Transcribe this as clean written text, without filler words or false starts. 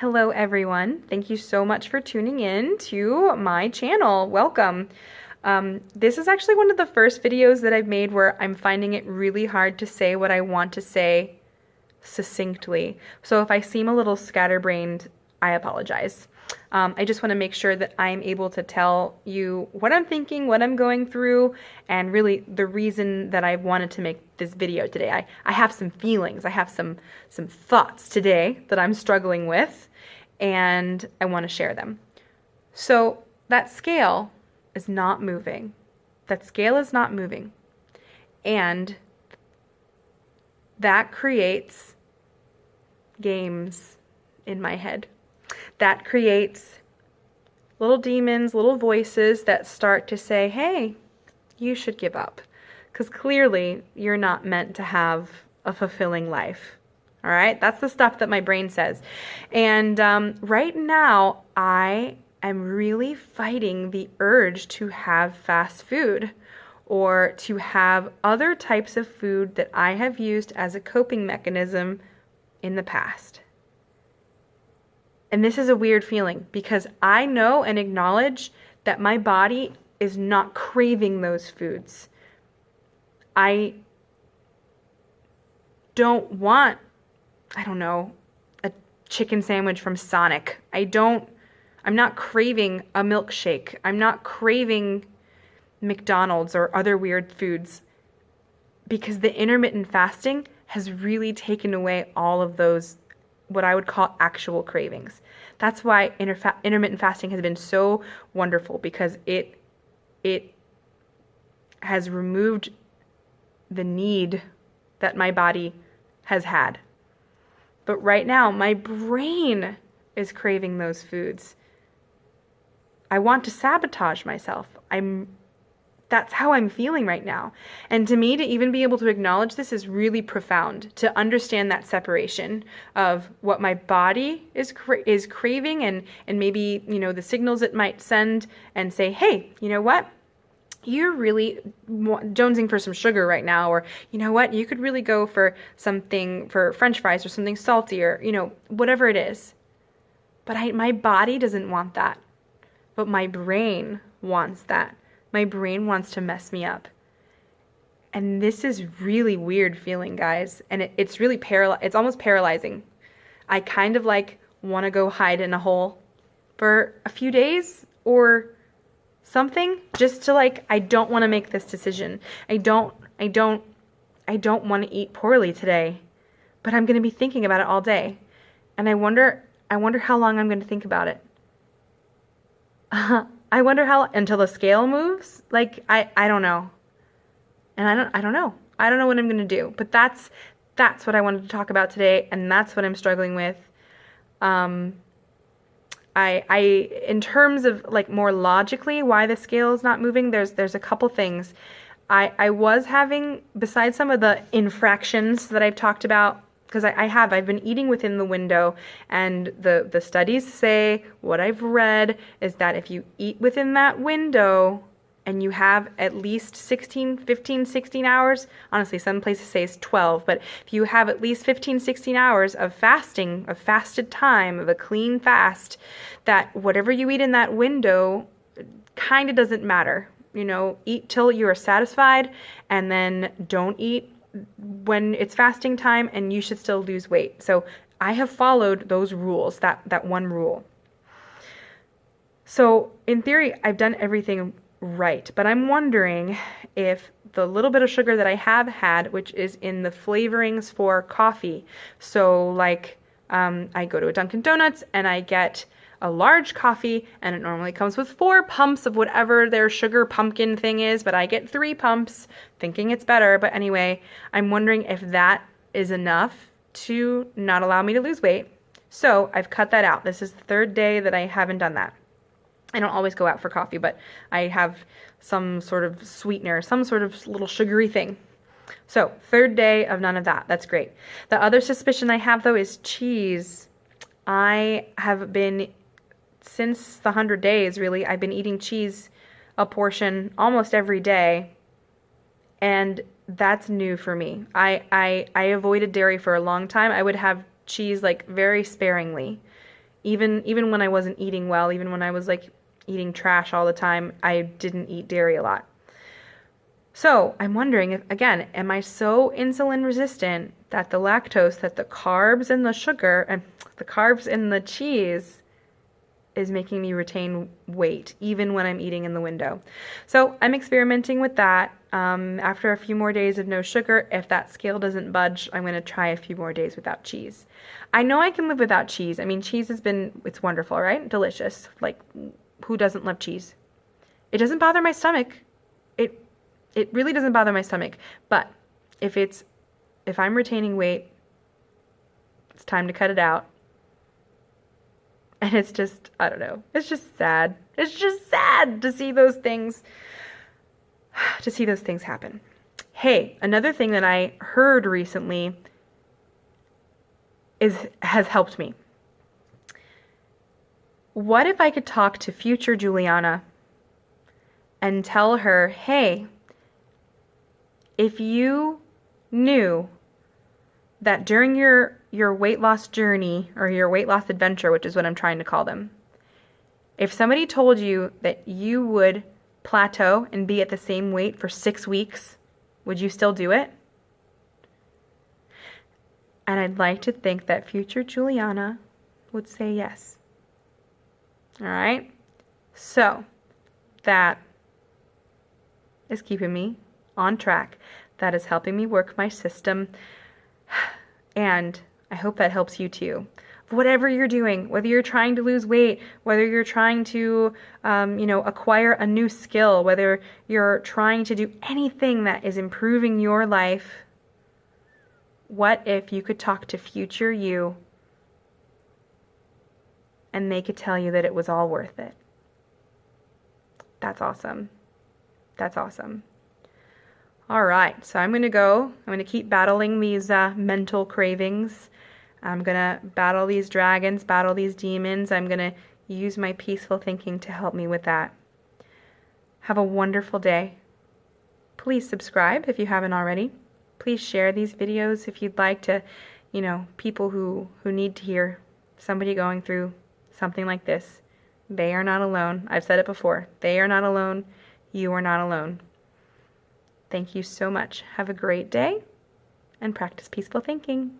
Hello everyone. Thank you so much for tuning in to my channel. Welcome. This is actually one of the first videos that I've made where I'm finding it really hard to say what I want to say succinctly. So if I seem a little scatterbrained, I apologize. I just want to make sure that I'm able to tell you what I'm thinking, what I'm going through, and really the reason that I wanted to make this video today. I have some feelings, I have some thoughts today that I'm struggling with, and I want to share them. So that scale is not moving. That scale is not moving. And that creates games in my head. That creates little demons, little voices that start to say, hey, you should give up. Because clearly you're not meant to have a fulfilling life. All right? That's the stuff that my brain says. And right now, I am really fighting the urge to have fast food or to have other types of food that I have used as a coping mechanism in the past. And this is a weird feeling because I know and acknowledge that my body is not craving those foods. I don't want, a chicken sandwich from Sonic. I'm not craving a milkshake. I'm not craving McDonald's or other weird foods because the intermittent fasting has really taken away all of those what I would call actual cravings. That's why intermittent fasting has been so wonderful because it has removed the need that my body has had. But right now, my brain is craving those foods. I want to sabotage myself. That's how I'm feeling right now. And to me, to even be able to acknowledge this is really profound, to understand that separation of what my body is craving and maybe, the signals it might send and say, hey, you know what? You're really jonesing for some sugar right now, or you know what? You could really go for something, for French fries or something salty or, whatever it is. But my body doesn't want that. But my brain wants that. My brain wants to mess me up. And this is really weird feeling, guys. And it's really it's almost paralyzing. I kind of want to go hide in a hole for a few days or something just to I don't want to make this decision. I don't want to eat poorly today, but I'm going to be thinking about it all day. And I wonder how long I'm going to think about it. I wonder how until the scale moves. I don't know. And I don't know. I don't know what I'm going to do. But that's what I wanted to talk about today, and that's what I'm struggling with. In terms of more logically why the scale is not moving, there's a couple things. I was having, besides some of the infractions that I've talked about, because I've been eating within the window, and the studies say, what I've read is that if you eat within that window and you have at least 16 hours, honestly, some places say it's 12, but if you have at least 15, 16 hours of fasting, of fasted time, of a clean fast, that whatever you eat in that window kind of doesn't matter. Eat till you are satisfied, and then don't eat when it's fasting time, and you should still lose weight. So I have followed those rules, that one rule. So in theory, I've done everything right, but I'm wondering if the little bit of sugar that I have had, which is in the flavorings for coffee, so I go to a Dunkin' Donuts and I get a large coffee, and it normally comes with 4 pumps of whatever their sugar pumpkin thing is, but I get 3 pumps thinking it's better. But anyway, I'm wondering if that is enough to not allow me to lose weight. So I've cut that out. This is the 3rd day that I haven't done that. I don't always go out for coffee, but I have some sort of sweetener, some sort of little sugary thing. So 3rd day of none of that. That's great. The other suspicion I have, though, is cheese. I have been, since the 100 days, really, I've been eating cheese a portion almost every day, and that's new for me. I avoided dairy for a long time. I would have cheese very sparingly, Even when I wasn't eating well, even when I was like eating trash all the time, I didn't eat dairy a lot. So I'm wondering if, again, am I so insulin resistant that the lactose, that the carbs and the sugar, and the carbs and the cheese is making me retain weight, even when I'm eating in the window? So I'm experimenting with that. After a few more days of no sugar, if that scale doesn't budge, I'm going to try a few more days without cheese. I know I can live without cheese. I mean, cheese it's wonderful, right? Delicious. Like, who doesn't love cheese? It doesn't bother my stomach. It really doesn't bother my stomach. But if I'm retaining weight, it's time to cut it out. And it's just, I don't know. It's just sad. It's just sad to see those things happen. Hey, another thing that I heard recently has helped me. What if I could talk to future Juliana and tell her, hey, if you knew that during your weight loss journey or your weight loss adventure, which is what I'm trying to call them, if somebody told you that you would plateau and be at the same weight for 6 weeks, would you still do it? And I'd like to think that future Juliana would say yes. All right? So that is keeping me on track. That is helping me work my system. And I hope that helps you too. Whatever you're doing, whether you're trying to lose weight, whether you're trying to, acquire a new skill, whether you're trying to do anything that is improving your life, what if you could talk to future you and they could tell you that it was all worth it? That's awesome. That's awesome. All right, so I'm going to keep battling these mental cravings. I'm going to battle these dragons, battle these demons. I'm going to use my peaceful thinking to help me with that. Have a wonderful day. Please subscribe if you haven't already. Please share these videos if you'd like to, people who need to hear somebody going through something like this. They are not alone. I've said it before. They are not alone. You are not alone. Thank you so much. Have a great day and practice peaceful thinking.